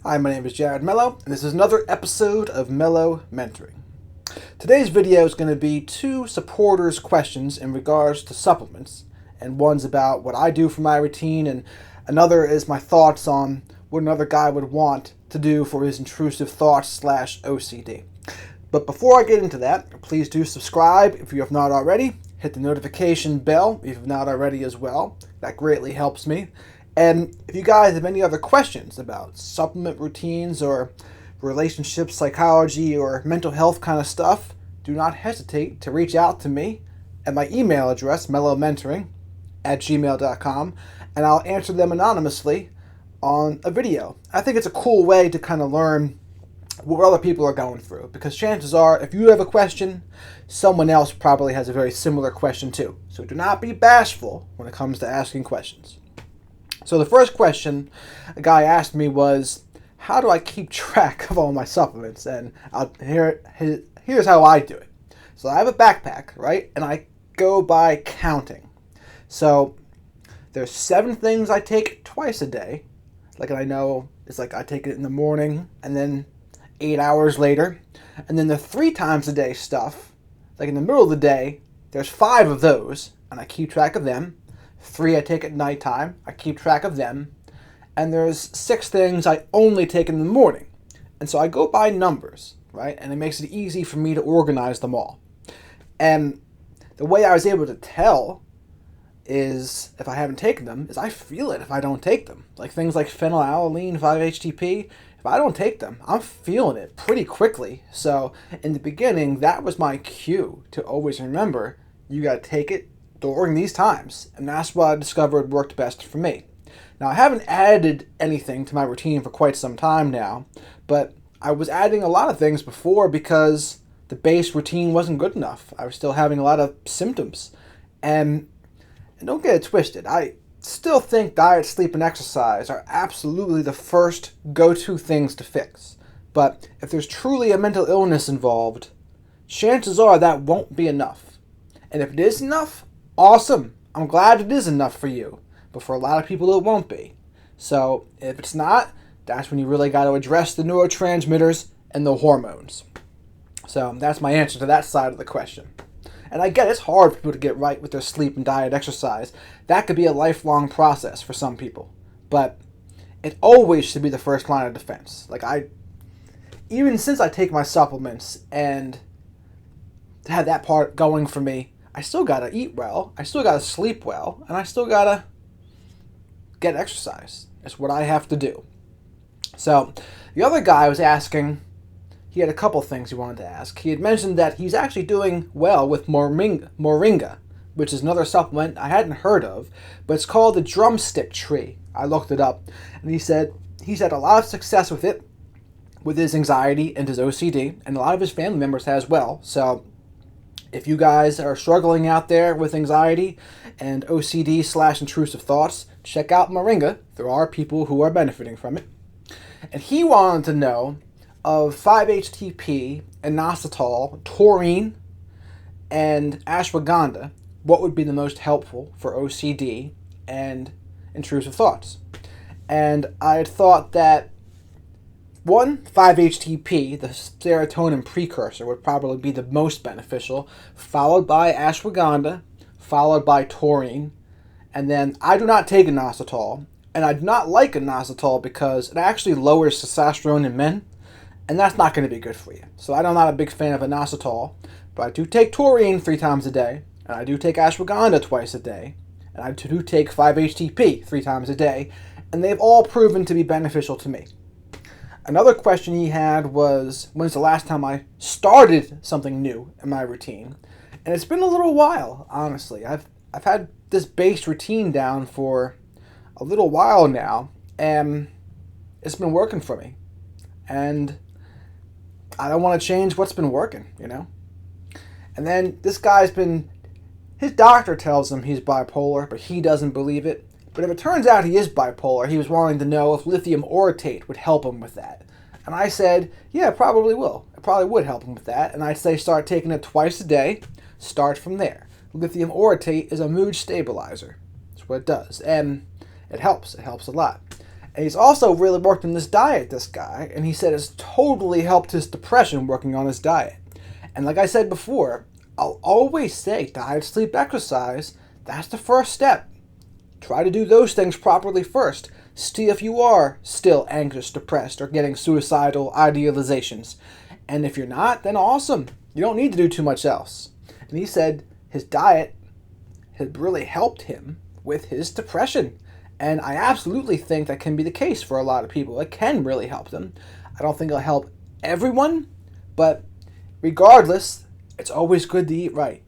Hi, my name is Jared Mello, and this is another episode of Mello Mentoring. Today's video is going to be two supporters' questions in regards to supplements, and one's about what I do for my routine, and another is my thoughts on what another guy would want to do for his intrusive thoughts / OCD. But before I get into that, please do subscribe if you have not already. Hit the notification bell if you've not already as well. That greatly helps me. And if you guys have any other questions about supplement routines or relationship psychology or mental health kind of stuff, do not hesitate to reach out to me at my email address, mellomentoring@gmail.com, and I'll answer them anonymously on a video. I think it's a cool way to kind of learn what other people are going through, because chances are if you have a question, someone else probably has a very similar question too. So do not be bashful when it comes to asking questions. So the first question a guy asked me was, how do I keep track of all my supplements? And here's how I do it. So I have a backpack, right? And I go by counting. So there's 7 things I take twice a day. Like, I know it's like I take it in the morning and then 8 hours later. And then the 3 times a day stuff, like in the middle of the day, there's 5 of those, and I keep track of them. 3 I take at nighttime, I keep track of them. And there's 6 things I only take in the morning. And so I go by numbers, right? And it makes it easy for me to organize them all. And the way I was able to tell is, if I haven't taken them, is I feel it if I don't take them. Like things like phenylalanine, 5-HTP, if I don't take them, I'm feeling it pretty quickly. So in the beginning, that was my cue to always remember, you got to take it during these times. And that's what I discovered worked best for me. Now, I haven't added anything to my routine for quite some time now, but I was adding a lot of things before because the base routine wasn't good enough. I was still having a lot of symptoms. And don't get it twisted, I still think diet, sleep, and exercise are absolutely the first go-to things to fix. But if there's truly a mental illness involved, chances are that won't be enough. And if it is enough, awesome. I'm glad it is enough for you. But for a lot of people, it won't be. So if it's not, that's when you really got to address the neurotransmitters and the hormones. So that's my answer to that side of the question. And I get it's hard for people to get right with their sleep and diet exercise. That could be a lifelong process for some people. But it always should be the first line of defense. Like, even since I take my supplements and have that part going for me, I still gotta eat well, I still gotta sleep well, and I still gotta get exercise. It's what I have to do. So the other guy was asking, he had a couple things he wanted to ask. He had mentioned that he's actually doing well with Moringa, which is another supplement I hadn't heard of, but it's called the drumstick tree. I looked it up, and he said he's had a lot of success with it, with his anxiety and his OCD, and a lot of his family members has as well. So if you guys are struggling out there with anxiety and OCD / intrusive thoughts, check out Moringa. There are people who are benefiting from it. And he wanted to know of 5-HTP, inositol, taurine, and ashwagandha, what would be the most helpful for OCD and intrusive thoughts. And I had thought that 5-HTP, the serotonin precursor, would probably be the most beneficial, followed by ashwagandha, followed by taurine, and then I do not take inositol, and I do not like inositol because it actually lowers testosterone in men, and that's not going to be good for you. So I'm not a big fan of inositol, but I do take taurine 3 times a day, and I do take ashwagandha twice a day, and I do take 5-HTP 3 times a day, and they've all proven to be beneficial to me. Another question he had was, when's the last time I started something new in my routine? And it's been a little while, honestly. I've had this base routine down for a little while now, and it's been working for me. And I don't want to change what's been working, you know? And then this guy's his doctor tells him he's bipolar, but he doesn't believe it. But if it turns out he is bipolar, he was wanting to know if lithium orotate would help him with that. And I said, yeah, it probably will. It probably would help him with that. And I'd say start taking it twice a day. Start from there. Lithium orotate is a mood stabilizer. That's what it does. And it helps. It helps a lot. And he's also really worked on this diet, this guy, and he said it's totally helped his depression working on his diet. And like I said before, I'll always say diet, sleep, exercise, that's the first step. Try to do those things properly first. See if you are still anxious, depressed, or getting suicidal idealizations. And if you're not, then awesome. You don't need to do too much else. And he said his diet had really helped him with his depression. And I absolutely think that can be the case for a lot of people. It can really help them. I don't think it'll help everyone, but regardless, it's always good to eat right.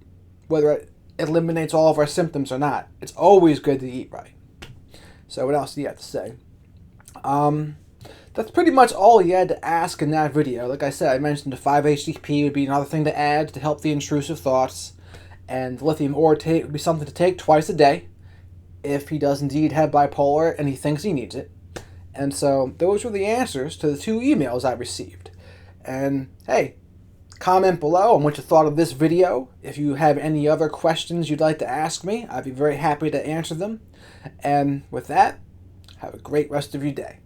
Whether it eliminates all of our symptoms or not, it's always good to eat right. So what else do you have to say? That's pretty much all he had to ask in that video. Like I said, I mentioned the 5-HTP would be another thing to add to help the intrusive thoughts. And lithium orotate would be something to take twice a day if he does indeed have bipolar and he thinks he needs it. And so those were the answers to the 2 emails I received. And hey, comment below on what you thought of this video. If you have any other questions you'd like to ask me, I'd be very happy to answer them. And with that, have a great rest of your day.